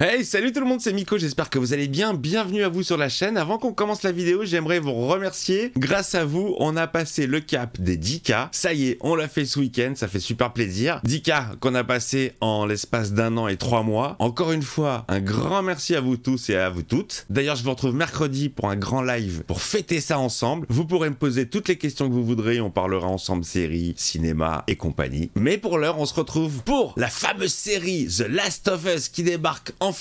Hey, salut tout le monde, c'est Miko, j'espère que vous allez bien, bienvenue à vous sur la chaîne. Avant qu'on commence la vidéo, j'aimerais vous remercier. Grâce à vous, on a passé le cap des 10K. Ça y est, on l'a fait ce week-end, ça fait super plaisir. 10K qu'on a passé en l'espace d'un an et 3 mois. Encore une fois, un grand merci à vous tous et à vous toutes. D'ailleurs, je vous retrouve mercredi pour un grand live pour fêter ça ensemble. Vous pourrez me poser toutes les questions que vous voudrez, on parlera ensemble séries, cinéma et compagnie. Mais pour l'heure, on se retrouve pour la fameuse série The Last of Us qui débarque enfin.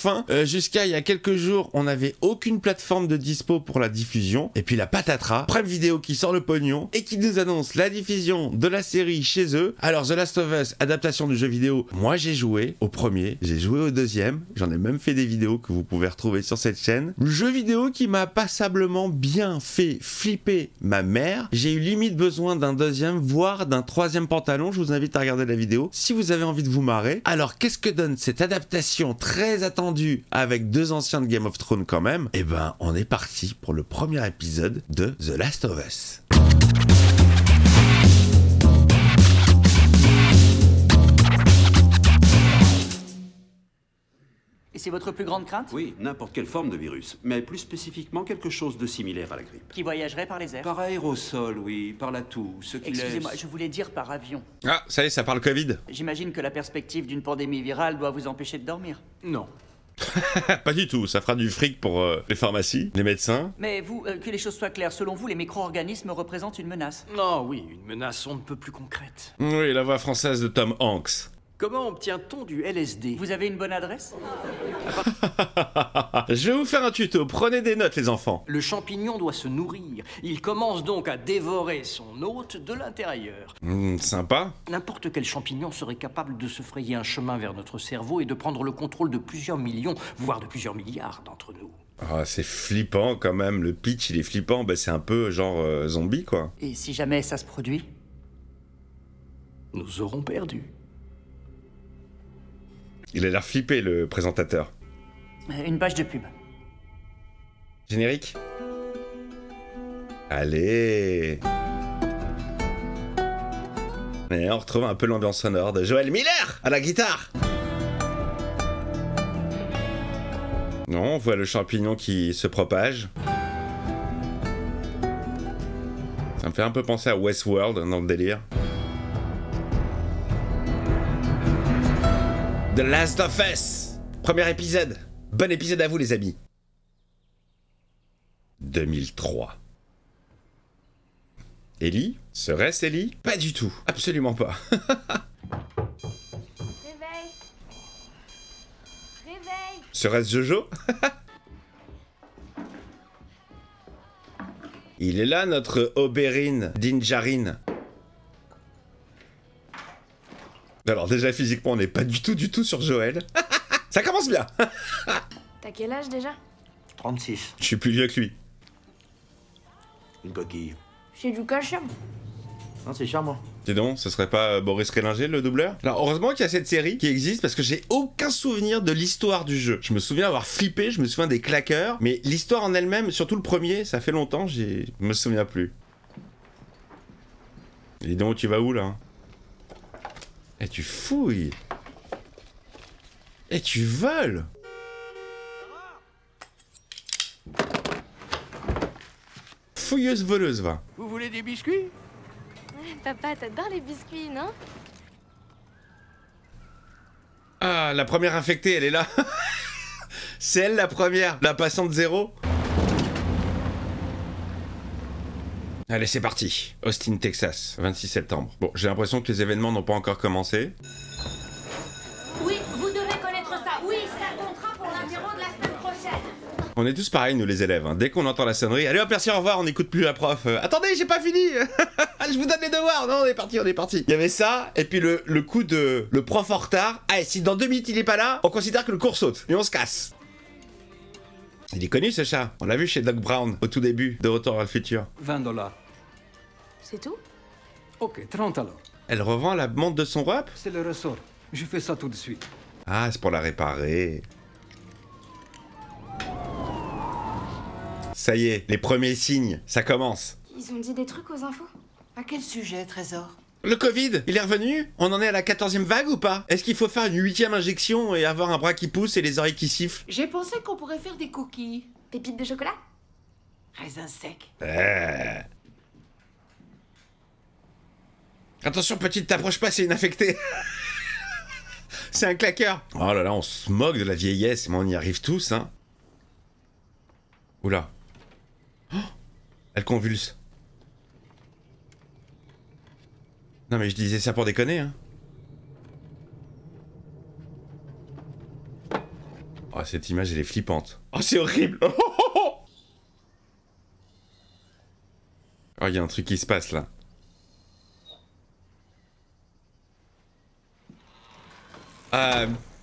Jusqu'à il y a quelques jours, on n'avait aucune plateforme de dispo pour la diffusion. Et puis la patatras, Prime Video qui sort le pognon et qui nous annonce la diffusion de la série chez eux. Alors The Last of Us, adaptation du jeu vidéo, moi j'ai joué au premier, j'ai joué au deuxième, j'en ai même fait des vidéos que vous pouvez retrouver sur cette chaîne. Le jeu vidéo qui m'a passablement bien fait flipper ma mère. J'ai eu limite besoin d'un deuxième, voire d'un troisième pantalon. Je vous invite à regarder la vidéo si vous avez envie de vous marrer. Alors qu'est-ce que donne cette adaptation très attendue avec deux anciens de Game of Thrones quand même? Eh ben on est parti pour le premier épisode de The Last of Us. Et c'est votre plus grande crainte? Oui, n'importe quelle forme de virus, mais plus spécifiquement quelque chose de similaire à la grippe. Qui voyagerait par les airs? Par aérosol, oui, par la toux, ce qui laisse... Excusez-moi, je voulais dire par avion. Ah, ça y est, ça parle Covid. J'imagine que la perspective d'une pandémie virale doit vous empêcher de dormir. Non. Pas du tout, ça fera du fric pour les pharmacies, les médecins. Mais vous, que les choses soient claires, selon vous, les micro-organismes représentent une menace? Non, oui, une menace on ne peut plus concrète. Oui, la voix française de Tom Hanks. Comment obtient-on du LSD? Vous avez une bonne adresse? Je vais vous faire un tuto, prenez des notes les enfants. Le champignon doit se nourrir. Il commence donc à dévorer son hôte de l'intérieur. Sympa. N'importe quel champignon serait capable de se frayer un chemin vers notre cerveau et de prendre le contrôle de plusieurs millions, voire de plusieurs milliards d'entre nous. Ah, c'est flippant quand même, le pitch il est flippant, bah, c'est un peu genre zombie quoi. Et si jamais ça se produit? Nous aurons perdu. Il a l'air flippé le présentateur. Une page de pub. Générique. Allez. Et on retrouve un peu l'ambiance sonore de Joel Miller à la guitare. Non, on voit le champignon qui se propage. Ça me fait un peu penser à Westworld dans le délire. The Last of Us, premier épisode. Bon épisode à vous les amis. 2003. Ellie? Serait-ce Ellie? Pas du tout, absolument pas. Réveil. Réveil. Serait-ce Jojo? Il est là notre Oberyn Dinjarin. Alors déjà physiquement on n'est pas du tout sur Joël. Ça commence bien. T'as quel âge déjà? 36. Je suis plus vieux que lui. Une coquille. J'ai du calcium. Non, c'est charmant. Dis donc, ce serait pas Boris Rélinger le doubleur? Alors heureusement qu'il y a cette série qui existe parce que j'ai aucun souvenir de l'histoire du jeu. Je me souviens avoir flippé, je me souviens des claqueurs, mais l'histoire en elle-même, surtout le premier, ça fait longtemps, je me souviens plus. Et dis donc, tu vas où là? Et tu fouilles. Et tu voles. Fouilleuse voleuse, va. Vous voulez des biscuits? Papa, t'adores les biscuits, non? Ah, la première infectée, elle est là. C'est elle la première, la patiente zéro. Allez, c'est parti. Austin, Texas, 26 septembre. Bon, j'ai l'impression que les événements n'ont pas encore commencé. Oui, vous devez connaître ça. Oui, ça comptera pour l'apéro de la semaine prochaine. On est tous pareils, nous les élèves. Hein. Dès qu'on entend la sonnerie, allez hop, merci, au revoir, on n'écoute plus la prof. Attendez, j'ai pas fini. Je vous donne les devoirs. Non, on est parti, on est parti. Il y avait ça, et puis le coup de le prof en retard. Allez, si dans 2 minutes il est pas là, on considère que le cours saute. Et on se casse. Il est connu ce chat. On l'a vu chez Doc Brown, au tout début de Retour vers le futur. $20. C'est tout? Ok, 30 alors. Elle revend la montre de son rep? C'est le ressort. Je fais ça tout de suite. Ah, c'est pour la réparer. Ça y est, les premiers signes, ça commence. Ils ont dit des trucs aux infos? À quel sujet, Trésor? Le Covid, il est revenu? On en est à la 14e vague ou pas? Est-ce qu'il faut faire une 8e injection et avoir un bras qui pousse et les oreilles qui sifflent? J'ai pensé qu'on pourrait faire des cookies. Pépites de chocolat? Raisin sec. Attention, petite, t'approches pas, c'est une infectée. C'est un claqueur. Oh là là, on se moque de la vieillesse, mais on y arrive tous, hein. Oula. Oh, elle convulse. Non mais je disais ça pour déconner, hein. Oh, cette image, elle est flippante. Oh, c'est horrible. Oh, il y a un truc qui se passe, là.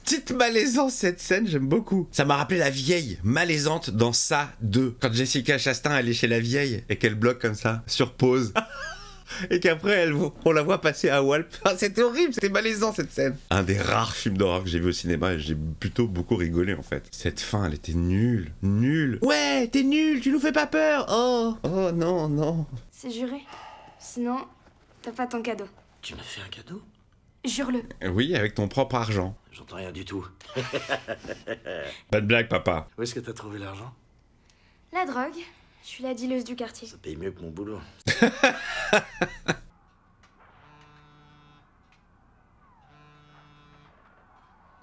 Petite malaisance cette scène, j'aime beaucoup. Ça m'a rappelé la vieille malaisante dans Ça 2. Quand Jessica Chastain elle est chez la vieille et qu'elle bloque comme ça, sur pause. Et qu'après on la voit passer à Walp. Ah, c'était horrible, c'était malaisant cette scène. Un des rares films d'horreur que j'ai vu au cinéma et j'ai plutôt beaucoup rigolé en fait. Cette fin elle était nulle, nulle. Ouais, t'es nul, tu nous fais pas peur. Oh non, non. C'est juré. Sinon, t'as pas ton cadeau. Tu m'as fait un cadeau? Jure-le. Oui, avec ton propre argent. J'entends rien du tout. Pas de blague, papa. Où est-ce que t'as trouvé l'argent? La drogue. Je suis la dealeuse du quartier. Ça paye mieux que mon boulot.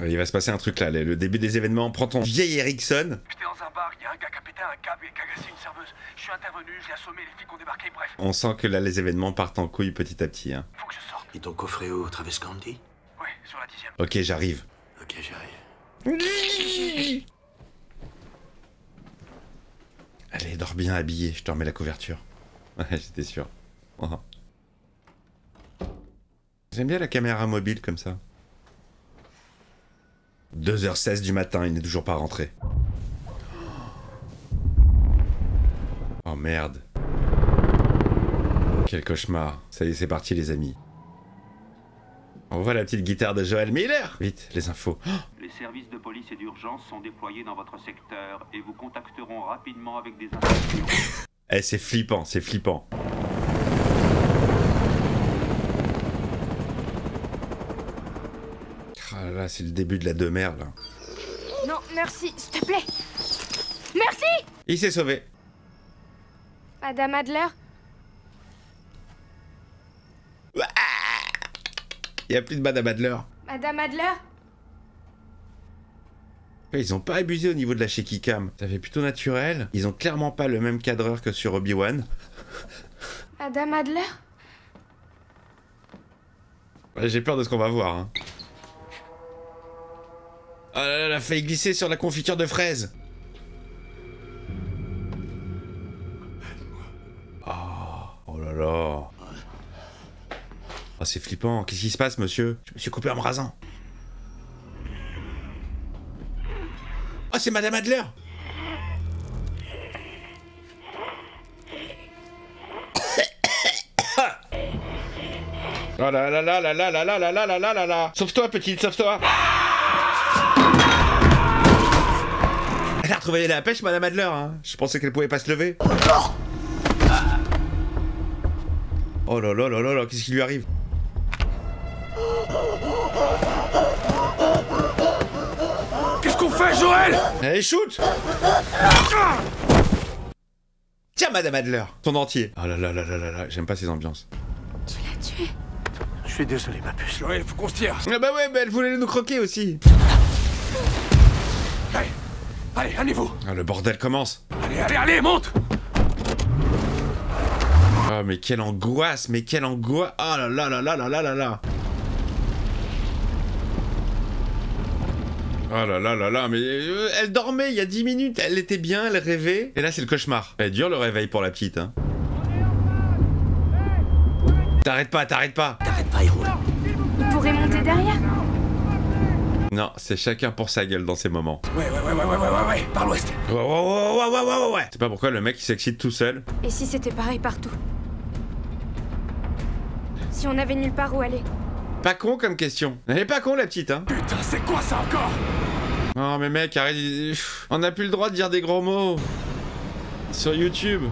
Il va se passer un truc là, le début des événements. Prends ton vieil Ericsson. J'étais dans un bar, il y a un gars qui a pété un câble et qui a agressé une serveuse. Je suis intervenu, je l'ai assommé, les flics ont débarqué, bref. On sent que là les événements partent en couille petit à petit. Hein. Faut que je sorte. Et ton coffret où, Travis County? Ouais, sur la 10e. Ok, j'arrive. Ok, j'arrive. Allez, dors bien habillé, je te remets la couverture. Ouais, j'étais sûr. Oh. J'aime bien la caméra mobile comme ça. 2h16 du matin, il n'est toujours pas rentré. Oh merde. Quel cauchemar. Ça y est, c'est parti les amis. On voit la petite guitare de Joel Miller. Vite, les infos. Oh, les services de police et d'urgence sont déployés dans votre secteur et vous contacteront rapidement avec des informations. eh, c'est flippant, c'est flippant. Ah là là, c'est le début de la demeure là. Non, merci, s'il te plaît. Merci. Il s'est sauvé. Madame Adler. Il n'y a plus de Madame Adler. Madame Adler. Ils ont pas abusé au niveau de la shaky cam. Ça fait plutôt naturel. Ils ont clairement pas le même cadreur que sur Obi-Wan. Madame Adler. Ouais, j'ai peur de ce qu'on va voir. Hein. Oh là là, elle a failli glisser sur la confiture de fraises. Oh là là. Oh, c'est flippant. Qu'est-ce qui se passe, monsieur? Je me suis coupé en me rasant. Oh, c'est Madame Adler. Oh là là là là là là là là là là là là là. Sauve-toi, petite, sauve-toi. Elle a retrouvé la pêche, Madame Adler. Hein. Je pensais qu'elle pouvait pas se lever. Oh là là là là là, qu'est-ce qui lui arrive? Qu'est-ce qu'on fait, Joël? Allez, shoot! Tiens, Madame Adler, ton entier. Oh là là là là là là, j'aime pas ces ambiances. Tu l'as tué. Je suis désolé, ma puce. Joël, faut qu'on se tire. Ah bah ouais, mais elle voulait nous croquer aussi. Allez, allez, allez-vous. Ah, le bordel commence. Allez, allez, allez, monte. Oh, mais quelle angoisse, mais quelle angoisse. Oh là là là là là là là là. Oh là là là là, mais elle dormait il y a 10 minutes, elle était bien, elle rêvait. Et là, c'est le cauchemar. Elle est dure le réveil pour la petite, hein. T'arrêtes pas, t'arrêtes pas. T'arrêtes pas, il roule. Il pourrait monter derrière. Non, c'est chacun pour sa gueule dans ces moments. Ouais, par l'ouest. Ouais. C'est pas pourquoi le mec il s'excite tout seul. Et si c'était pareil partout? Si on avait nulle part où aller? Pas con comme question. Elle est pas con la petite, hein. Putain, c'est quoi ça encore? Oh mais mec, arrête. On n'a plus le droit de dire des gros mots. Sur YouTube.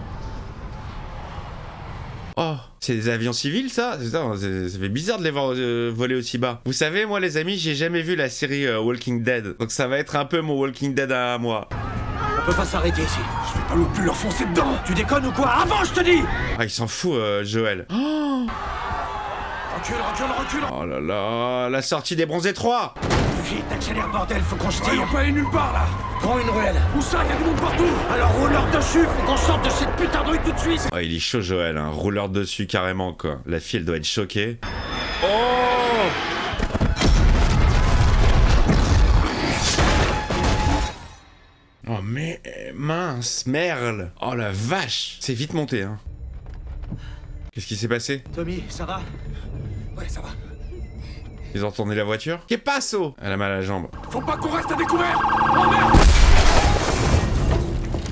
Oh, c'est des avions civils ça? Ça fait bizarre de les voir voler aussi bas. Vous savez, moi les amis, j'ai jamais vu la série Walking Dead. Donc ça va être un peu mon Walking Dead à moi. On peut pas s'arrêter ici. Je vais pas non plus leur foncer dedans. Tu déconnes ou quoi? Avant, je te dis! Ah, il s'en fout, Joël. Oh, Recule. oh là là, la sortie des Bronzés 3. Vite, accélère, bordel, faut qu'on se tire. On peut aller nulle part, là. Prends une ruelle. Où ça? Y'a du monde partout. Alors roule-leur dessus, faut qu'on sorte de cette putain de rue tout de suite. Oh, il est chaud, Joël, hein. Rouleur dessus carrément, quoi. La fille, elle doit être choquée. Oh! Oh, mais mince, merle. Oh la vache. C'est vite monté, hein. Qu'est-ce qui s'est passé? Tommy, ça va? Ouais, ça va. Ils ont retourné la voiture? Qu'est passo? Elle a mal à la jambe. Faut pas qu'on reste à découvert. Oh merde!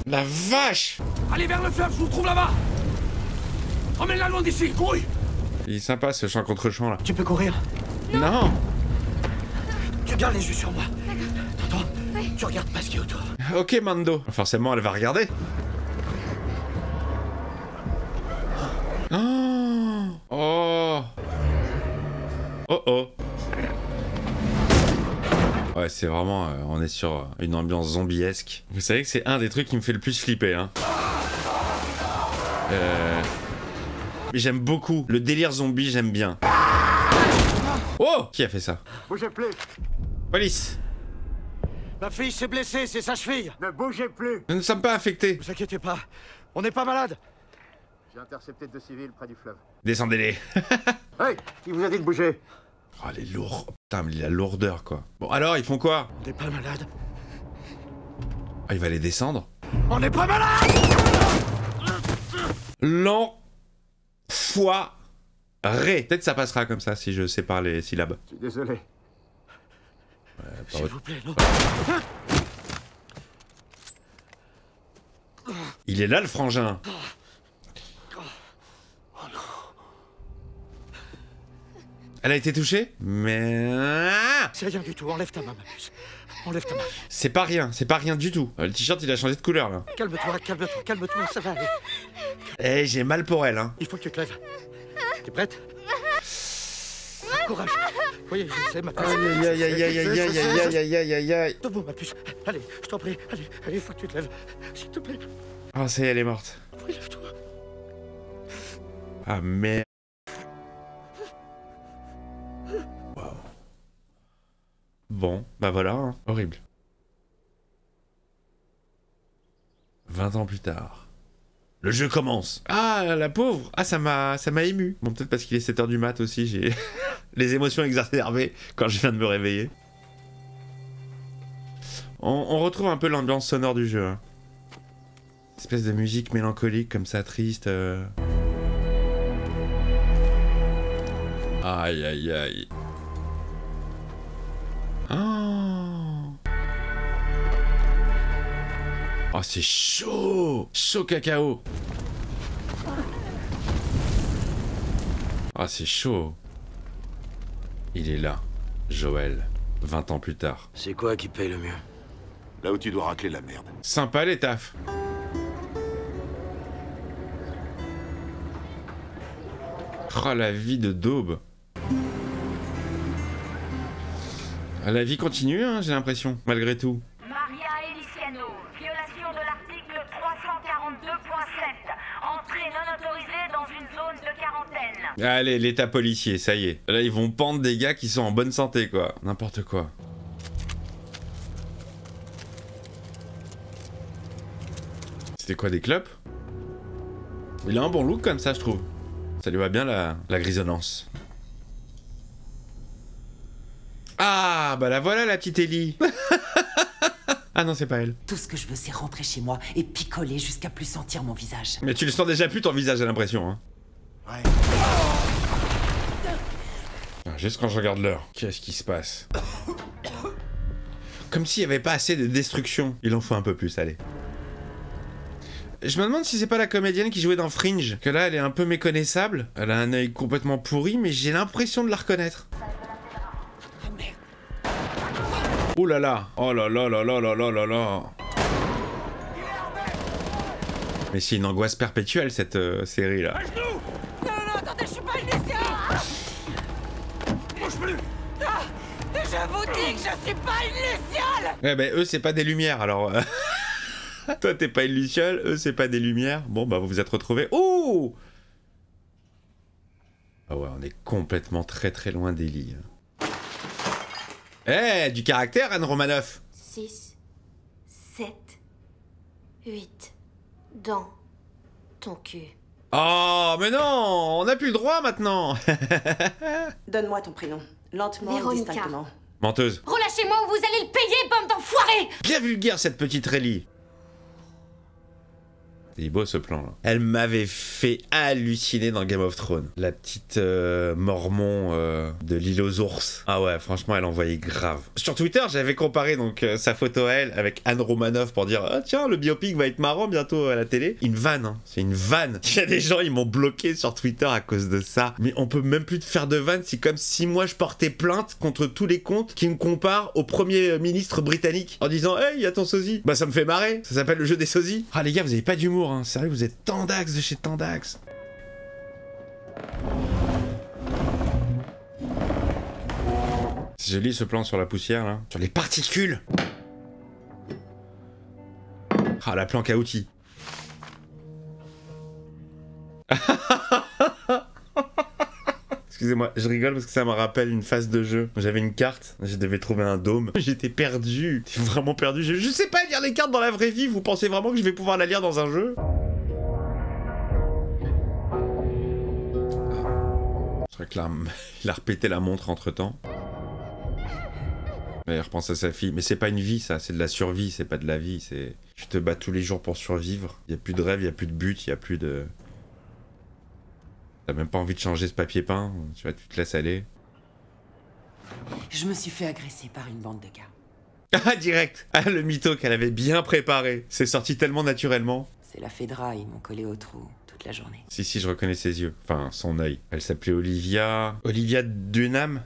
La vache! Allez vers le fleuve, je vous trouve là-bas. Emmène-la loin d'ici, cours. Il est sympa ce champ contre champ là. Tu peux courir. Non! Tu gardes les yeux sur moi. T'entends? Tu regardes pas ce qu'il y a autour. Ok, Mando. Forcément, elle va regarder. Oh! Oh! Oh oh! Ouais, c'est vraiment... on est sur une ambiance zombiesque. Vous savez que c'est un des trucs qui me fait le plus flipper, hein. Mais j'aime beaucoup. Le délire zombie, j'aime bien. Oh! Qui a fait ça? Bougez plus. Police! Ma fille s'est blessée, c'est sa cheville. Ne bougez plus. Nous ne sommes pas affectés. Vous inquiétez pas, on n'est pas malade. J'ai intercepté 2 civils près du fleuve. Descendez-les. Hey, qui vous a dit de bouger? Oh, les lourds. Putain, mais la lourdeur, quoi. Bon, alors, ils font quoi? On n'est pas malade. Ah, il va les descendre. On n'est pas malade. L'enfoiré. Peut-être ça passera comme ça si je sépare les syllabes. Je suis désolé. S'il vous plaît, non. Il est là, le frangin. Elle a été touchée? Mais... C'est rien du tout, enlève ta main, ma puce. Enlève ta main. c'est pas rien du tout. Le t-shirt, il a changé de couleur, là. Calme-toi, ça va aller. Eh, j'ai mal pour elle, hein. Il faut que tu te lèves. T'es prête? Courage. Oui, je sais, ma puce. Aïe, aïe, aïe, aïe, aïe, aïe, aïe, aïe, aïe, aïe, aïe. Debout, ma puce. Allez, je t'en prie. Allez, il faut que tu te lèves. S'il te plaît. Oh, ça y est, elle est morte. Oui, lève-toi. Ah, merde. Wow. Bon, bah voilà, hein. Horrible. 20 ans plus tard. Le jeu commence. Ah, la pauvre. Ah, ça m'a ému. Bon, peut-être parce qu'il est 7h du mat aussi, j'ai les émotions exacerbées quand je viens de me réveiller. On retrouve un peu l'ambiance sonore du jeu, hein. Espèce de musique mélancolique comme ça, triste. Aïe, aïe, aïe. Oh, c'est chaud! Chaud cacao! Ah, c'est chaud! Il est là, Joël, 20 ans plus tard. C'est quoi qui paye le mieux? Là où tu dois racler la merde. Sympa les tafs! Oh, la vie de daube! La vie continue, hein, j'ai l'impression, malgré tout. Maria Eliciano, violation de l'article 342.7. Entrée non autorisée dans une zone de quarantaine. Allez, l'état policier, ça y est. Là, ils vont pendre des gars qui sont en bonne santé, quoi. N'importe quoi. C'était quoi, des clopes? Il a un bon look comme ça, je trouve. Ça lui va bien, la grisonnance. Ah, bah la voilà, la petite Ellie. Ah non, c'est pas elle. Tout ce que je veux, c'est rentrer chez moi et picoler jusqu'à plus sentir mon visage. Mais tu le sens déjà plus, ton visage, j'ai l'impression, hein. Ouais. Ah, juste quand je regarde l'heure, qu'est-ce qui se passe? Comme s'il n'y avait pas assez de destruction. Il en faut un peu plus, allez. Je me demande si c'est pas la comédienne qui jouait dans Fringe. Que là, elle est un peu méconnaissable. Elle a un œil complètement pourri, mais j'ai l'impression de la reconnaître. Oh là là. Oh là là là là là là là là. Mais c'est une angoisse perpétuelle, cette série là. suis pas une luciole! Ouais, bah eux, c'est pas des lumières, alors... Toi, t'es pas une luciole, eux, c'est pas des lumières. Bon, bah vous vous êtes retrouvés. Ouh! Ah ouais, on est complètement très très loin d'Ellie. Eh, du caractère, Anne Romanoff! 6, 7, 8, dans ton cul. Oh, mais non! On n'a plus le droit, maintenant! Donne-moi ton prénom, lentement et Véronica. distinctement. Menteuse. Relâchez-moi ou vous allez le payer, bande d'enfoirés! Bien vulgaire, cette petite Ellie. Il est beau ce plan là. Elle m'avait fait halluciner dans Game of Thrones. La petite mormon de l'île aux ours. Ah ouais, franchement, elle envoyait grave. Sur Twitter, j'avais comparé donc sa photo à elle avec Anne Romanoff pour dire ah tiens, le biopic va être marrant bientôt à la télé. Une vanne, hein. C'est une vanne. Il y a des gens, ils m'ont bloqué sur Twitter à cause de ça. Mais on peut même plus te faire de vanne. C'est comme si moi je portais plainte contre tous les comptes qui me comparent au premier ministre britannique en disant hey, y a ton sosie. Bah ça me fait marrer. Ça s'appelle le jeu des sosies. Ah les gars, vous avez pas d'humour. Hein. Sérieux, vous êtes Tandax de chez Tandax. C'est joli ce plan sur la poussière là. Sur les particules. Ah la planque à outils. Excusez-moi, je rigole parce que ça me rappelle une phase de jeu. J'avais une carte, je devais trouver un dôme. J'étais perdu, j'étais vraiment perdu. Je sais pas lire les cartes dans la vraie vie, vous pensez vraiment que je vais pouvoir la lire dans un jeu? Je crois que là, il a repété la montre entre temps. Il repense à sa fille. Mais c'est pas une vie ça, c'est de la survie, c'est pas de la vie. C'est tu te bats tous les jours pour survivre. Il y a plus de rêve, il y a plus de but, il y a plus de... T'as même pas envie de changer ce papier peint, tu vois, tu te laisses aller. Je me suis fait agresser par une bande de gars. Ah, direct! Ah, le mytho qu'elle avait bien préparé. C'est sorti tellement naturellement. C'est la Fedra, ils m'ont collé au trou toute la journée. Si, je reconnais ses yeux. Enfin, son œil. Elle s'appelait Olivia... Olivia Dunham,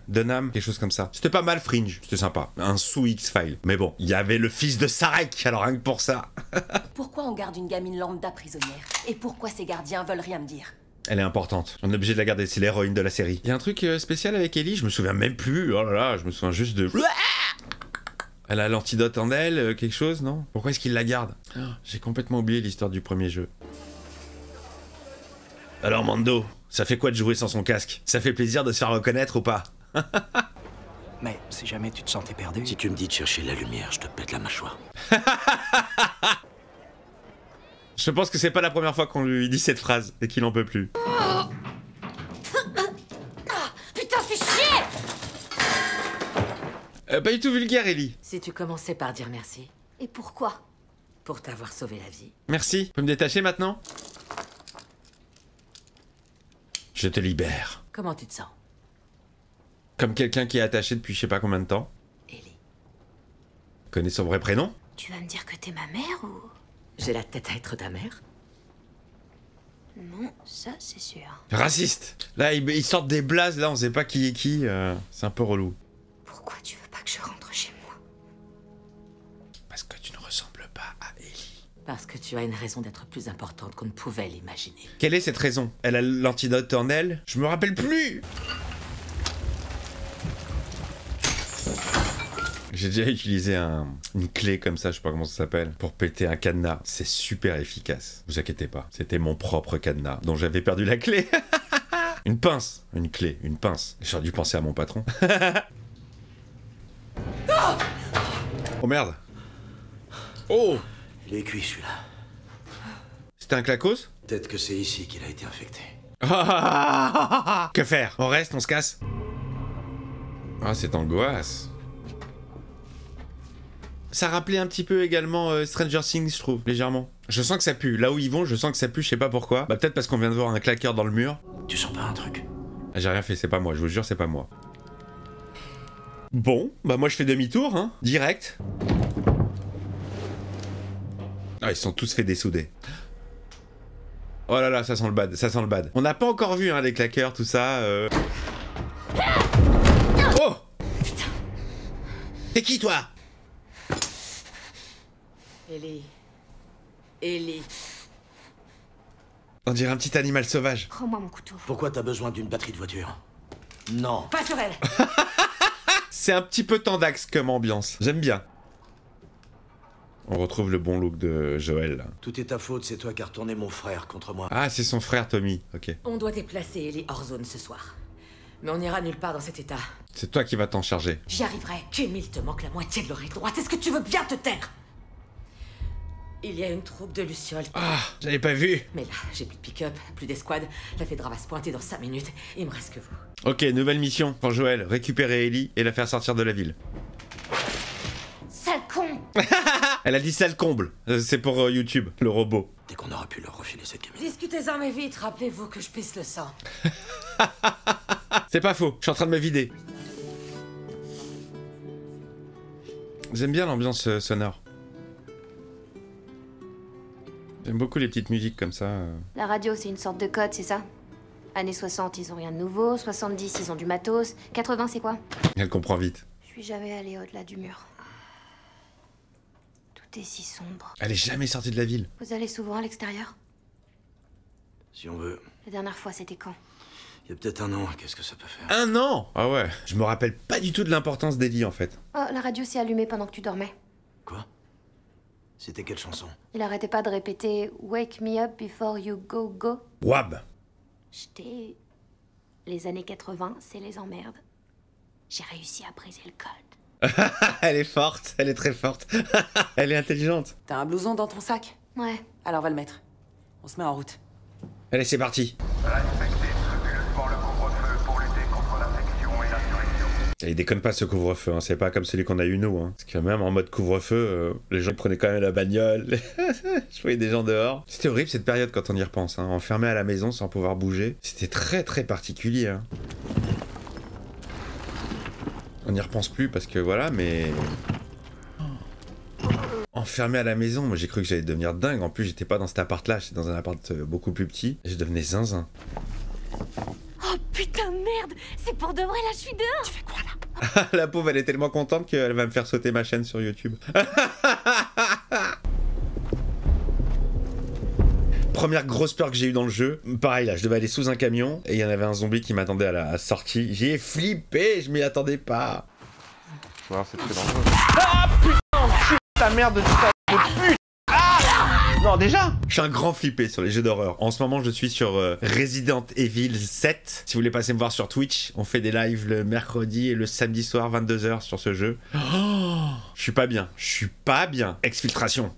quelque chose comme ça. C'était pas mal Fringe, c'était sympa. Un sous X-Files. Mais bon, il y avait le fils de Sarek, alors rien que pour ça. Pourquoi on garde une gamine lambda prisonnière? Et pourquoi ces gardiens veulent rien me dire? Elle est importante. On est obligé de la garder, c'est l'héroïne de la série. Il y a un truc spécial avec Ellie, je me souviens même plus. Oh là là, je me souviens juste de... Elle a l'antidote en elle, quelque chose, non? Pourquoi est-ce qu'il la garde? Oh, j'ai complètement oublié l'histoire du premier jeu. Alors Mando, ça fait quoi de jouer sans son casque? Ça fait plaisir de se faire reconnaître ou pas? Mais si jamais tu te sentais perdu... Si tu me dis de chercher la lumière, je te pète la mâchoire. Je pense que c'est pas la première fois qu'on lui dit cette phrase et qu'il en peut plus. Putain, fais chier! Pas du tout vulgaire, Ellie. Si tu commençais par dire merci. Et pourquoi? Pour t'avoir sauvé la vie. Merci. Tu peux me détacher maintenant? Je te libère. Comment tu te sens? Comme quelqu'un qui est attaché depuis je sais pas combien de temps. Ellie. Connais son vrai prénom? Tu vas me dire que t'es ma mère ou... J'ai la tête à être ta mère? Non, ça c'est sûr. Raciste. Là, ils sortent des blazes, là, on sait pas qui est qui. C'est un peu relou. Pourquoi tu veux pas que je rentre chez moi? Parce que tu ne ressembles pas à Ellie. Parce que tu as une raison d'être plus importante qu'on ne pouvait l'imaginer. Quelle est cette raison? Elle a l'antidote en elle? Je me rappelle plus. J'ai déjà utilisé une clé comme ça, je sais pas comment ça s'appelle, pour péter un cadenas. C'est super efficace. Vous inquiétez pas, c'était mon propre cadenas dont j'avais perdu la clé. Une pince, une clé, une pince. J'aurais dû penser à mon patron. Oh merde. Oh. Il est cuit celui-là. C'était un clacos? Peut-être que c'est ici qu'il a été infecté. Que faire? On reste, on se casse? Ah, c'est angoisse. Ça rappelait un petit peu également Stranger Things, je trouve, légèrement. Je sens que ça pue. Là où ils vont, je sens que ça pue, je sais pas pourquoi. Bah peut-être parce qu'on vient de voir un claqueur dans le mur. Tu sens pas un truc? Ah, j'ai rien fait, c'est pas moi, je vous jure, c'est pas moi. Bon, bah moi je fais demi-tour, hein, direct. Ah, ils sont tous fait dessouder. Oh là là, ça sent le bad, ça sent le bad. On n'a pas encore vu, hein, les claqueurs, tout ça. Oh! Putain. T'es qui, toi? Ellie. Ellie. On dirait un petit animal sauvage. Rends-moi mon couteau. Pourquoi t'as besoin d'une batterie de voiture? Non. Pas sur elle. C'est un petit peu tendax comme ambiance. J'aime bien. On retrouve le bon look de Joël, là. Tout est ta faute, c'est toi qui as retourné mon frère contre moi. Ah, c'est son frère Tommy, ok. On doit déplacer Ellie hors zone ce soir. Mais on ira nulle part dans cet état. C'est toi qui vas t'en charger. J'y arriverai. Emile te manque la moitié de l'oreille droite. Est-ce que tu veux bien te taire? Il y a une troupe de lucioles. Ah, j'avais pas vu. Mais là, j'ai plus de pick-up, plus d'escouade. La Fedra va se pointer dans 5 minutes. Il me reste que vous. Ok, nouvelle mission pour Joël. Récupérer Ellie et la faire sortir de la ville. Sale con. Elle a dit sale comble. C'est pour YouTube, le robot. Dès qu'on aura pu leur refiler cette gamine. Discutez-en mais vite. Rappelez-vous que je pisse le sang. C'est pas faux, je suis en train de me vider. J'aime bien l'ambiance sonore. J'aime beaucoup les petites musiques comme ça. La radio, c'est une sorte de code, c'est ça? Années 60, ils ont rien de nouveau. 70, ils ont du matos. 80, c'est quoi? Elle comprend vite. Je suis jamais allée au-delà du mur. Tout est si sombre. Elle est jamais sortie de la ville. Vous allez souvent à l'extérieur? Si on veut. La dernière fois, c'était quand? Il y a peut-être un an, qu'est-ce que ça peut faire? Un an? Ah ouais. Je me rappelle pas du tout de l'importance d'Ellie en fait. Oh, la radio s'est allumée pendant que tu dormais. Quoi? C'était quelle chanson? Il arrêtait pas de répéter « Wake me up before you go, go ». Wab. Les années 80, c'est les emmerdes. J'ai réussi à briser le code. Elle est forte, elle est très forte. Elle est intelligente. T'as un blouson dans ton sac? Ouais. Alors va le mettre. On se met en route. Allez, c'est parti. Respectez scrupuleusement le couvre-feu pour lutter contre l'infection et l'insurrection. Et il déconne pas ce couvre-feu, hein. C'est pas comme celui qu'on a eu nous. Hein. Parce que même en mode couvre-feu, les gens prenaient quand même la bagnole. Je voyais des gens dehors. C'était horrible cette période quand on y repense. Hein. Enfermé à la maison sans pouvoir bouger. C'était très très particulier. Hein. On n'y repense plus parce que voilà, mais... Enfermé à la maison, moi j'ai cru que j'allais devenir dingue. En plus, j'étais pas dans cet appart-là, j'étais dans un appart beaucoup plus petit. Et je devenais zinzin. Oh putain, merde! C'est pour de vrai, là, je suis dehors! Tu fais quoi, là? La pauvre, elle est tellement contente qu'elle va me faire sauter ma chaîne sur YouTube. Première grosse peur que j'ai eue dans le jeu. Pareil, là, je devais aller sous un camion et il y en avait un zombie qui m'attendait à la sortie. J'ai flippé, je m'y attendais pas. Ouais, c'est très dangereux. Ah putain, ta merde de pute! Ah non, déjà? Je suis un grand flippé sur les jeux d'horreur. En ce moment, je suis sur Resident Evil 7. Si vous voulez passer me voir sur Twitch, on fait des lives le mercredi et le samedi soir, 22 h sur ce jeu. Oh, je suis pas bien. Je suis pas bien. Exfiltration.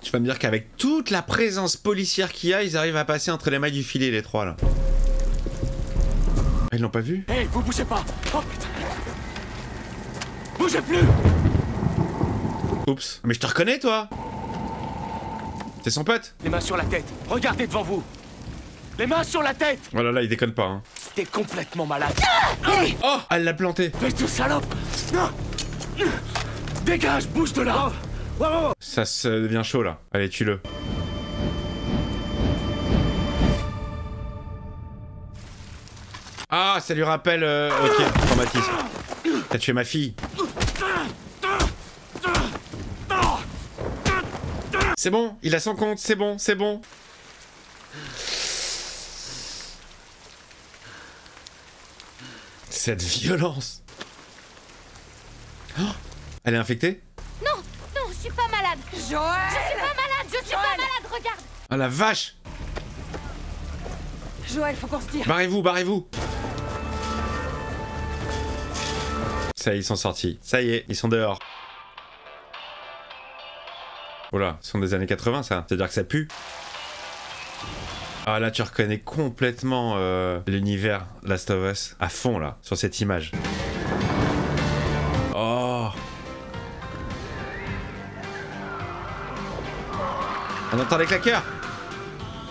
Tu vas me dire qu'avec toute la présence policière qu'il y a, ils arrivent à passer entre les mailles du filet, les trois, là. Ils l'ont pas vu? Hé, vous bougez pas! Oh putain! Bougez plus! Oups. Mais je te reconnais, toi! C'est son pote? Les mains sur la tête! Regardez devant vous! Les mains sur la tête! Oh là là, il déconne pas, hein. T'es complètement malade! Oh! Elle l'a planté! Espèce de salope! Dégage, bouge de là! Ça devient chaud, là. Allez, tue-le. Ah, ça lui rappelle... Ok, traumatisme. T'as tué ma fille. C'est bon, il a son compte, c'est bon, c'est bon. Cette violence. Oh, elle est infectée? Non, non, je suis pas malade. Joël! Je suis pas malade, je suis pas malade, regarde. Ah la vache! Joël, faut qu'on se tire. Barrez-vous, barrez-vous. Ça y est, ils sont sortis. Ça y est, ils sont dehors. Oula, ce sont des années 80 ça. C'est-à-dire que ça pue. Ah là, tu reconnais complètement l'univers Last of Us à fond là, sur cette image. Oh. On entend les claqueurs.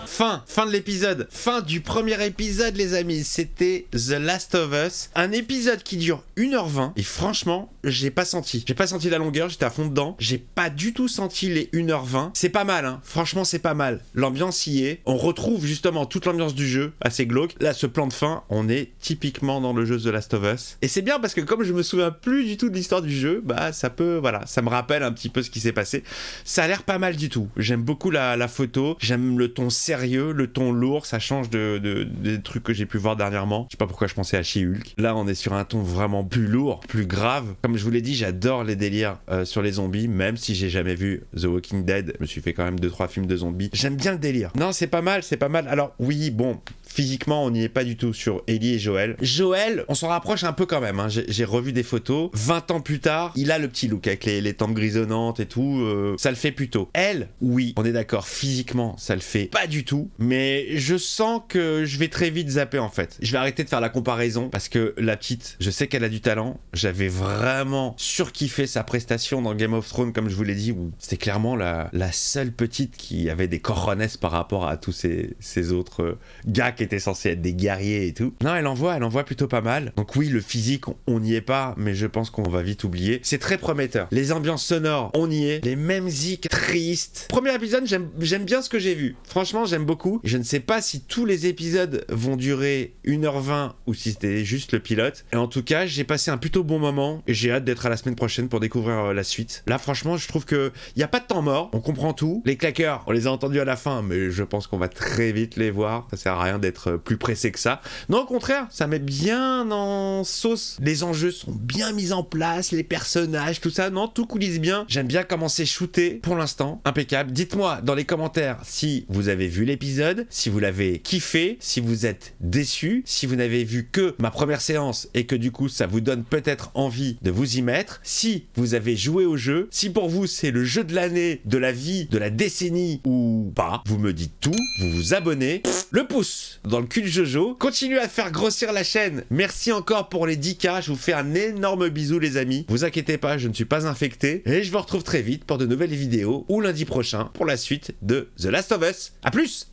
Fin de l'épisode, fin du premier épisode les amis, c'était The Last of Us, un épisode qui dure 1h20 et franchement, j'ai pas senti la longueur, j'étais à fond dedans, j'ai pas du tout senti les 1h20, c'est pas mal hein, franchement c'est pas mal, l'ambiance y est, on retrouve justement toute l'ambiance du jeu, assez glauque, là ce plan de fin, on est typiquement dans le jeu The Last of Us, et c'est bien parce que comme je me souviens plus du tout de l'histoire du jeu, bah ça peut, voilà, ça me rappelle un petit peu ce qui s'est passé, ça a l'air pas mal du tout, j'aime beaucoup la photo, j'aime le ton sérieux, sérieux, le ton lourd, ça change des trucs que j'ai pu voir dernièrement. Je sais pas pourquoi je pensais à She-Hulk. Là, on est sur un ton vraiment plus lourd, plus grave. Comme je vous l'ai dit, j'adore les délires sur les zombies, même si j'ai jamais vu The Walking Dead. Je me suis fait quand même 2-3 films de zombies. J'aime bien le délire. Non, c'est pas mal, c'est pas mal. Alors oui, bon, physiquement, on n'y est pas du tout sur Ellie et Joel. Joel, on s'en rapproche un peu quand même, hein. J'ai revu des photos. 20 ans plus tard, il a le petit look avec les tempes grisonnantes et tout. Ça le fait plutôt. Elle, oui, on est d'accord, physiquement, ça le fait pas du tout. Mais je sens que je vais très vite zapper en fait. Je vais arrêter de faire la comparaison parce que la petite, je sais qu'elle a du talent. J'avais vraiment surkiffé sa prestation dans Game of Thrones, comme je vous l'ai dit, où c'était clairement la seule petite qui avait des cojones par rapport à tous ces autres gars qui étaient censés être des guerriers et tout. Non, elle envoie plutôt pas mal. Donc oui, le physique, on n'y est pas, mais je pense qu'on va vite oublier. C'est très prometteur. Les ambiances sonores, on y est. Les mêmes zik tristes. Premier épisode, j'aime bien ce que j'ai vu. Franchement, j'aime beaucoup. Je ne sais pas si tous les épisodes vont durer 1h20 ou si c'était juste le pilote. Et en tout cas, j'ai passé un plutôt bon moment et j'ai hâte d'être à la semaine prochaine pour découvrir la suite. Là, franchement, je trouve que il n'y a pas de temps mort. On comprend tout. Les claqueurs, on les a entendus à la fin, mais je pense qu'on va très vite les voir. Ça sert à rien d'être plus pressé que ça. Non, au contraire, ça met bien en sauce. Les enjeux sont bien mis en place, les personnages, tout ça. Non, tout coulisse bien. J'aime bien comment c'est shooté pour l'instant. Impeccable. Dites-moi dans les commentaires si vous avez vu l'épisode, si vous l'avez kiffé, si vous êtes déçu, si vous n'avez vu que ma première séance et que du coup ça vous donne peut-être envie de vous y mettre, si vous avez joué au jeu, si pour vous c'est le jeu de l'année, de la vie, de la décennie ou pas, vous me dites tout, vous vous abonnez, le pouce dans le cul de Jojo, continuez à faire grossir la chaîne. Merci encore pour les 10K, je vous fais un énorme bisou les amis. Vous inquiétez pas, je ne suis pas infecté et je vous retrouve très vite pour de nouvelles vidéos ou lundi prochain pour la suite de The Last of Us. A plus!